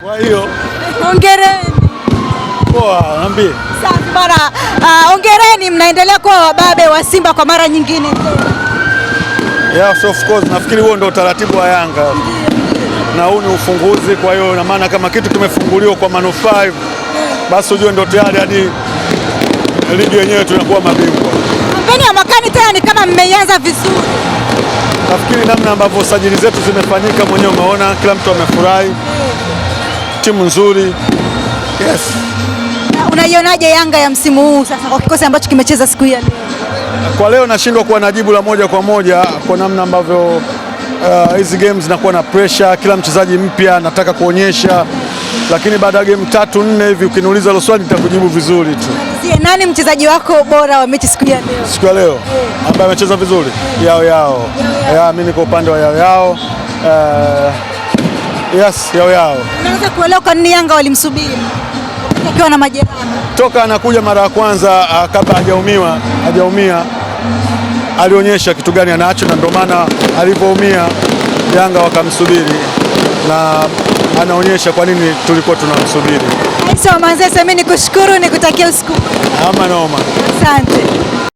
Kwa hiyo hongereni. Poa, niambie. Safi bwana. Hongereni, mnaendelea kuwa wababe wa Simba kwa mara nyingine tena. Yes, of course, nafikiri huo ndio utaratibu wa Yanga. Na huu ni ufunguzi, kwa hiyo na maana kama kitu kimefunguliwa kwa manufaa basi ujue ndio tayari hadi ligi yenyewe tunakuwa mabingwa. Kampeni ya mwakani tena ni kama mmeianza vizuri. Nafikiri namna ambavyo sajili zetu zimefanyika mwenyewe umeona, kila mtu amefurahi. Timu nzuri. Yes. Unaionaje Yanga ya msimu huu sasa kwa kikosi ambacho kimecheza siku hii ya leo? Kwa leo nashindwa kuwa na jibu la moja kwa moja kwa namna ambavyo hizi games zinakuwa na pressure, kila mchezaji mpya anataka kuonyesha, lakini baada ya game 3-4 hivi ukiniuliza hilo swali nitakujibu vizuri tu. Nani mchezaji wako bora wa mechi siku ya leo? Siku ya leo ambaye amecheza vizuri? Yao. Mimi niko upande wa Yao. Yes, Yao. Unaweza kuelewa kwa nini Yanga walimsubiri akiwa na majeraha? Toka anakuja mara ya kwanza kabla hajaumia alionyesha kitu gani anacho, na ndio maana alivyoumia Yanga wakamsubiri, na anaonyesha kwa nini tulikuwa tunamsubiri. Aisa Manzese, mimi nikushukuru, nikutakia usiku. Ama noma. Asante.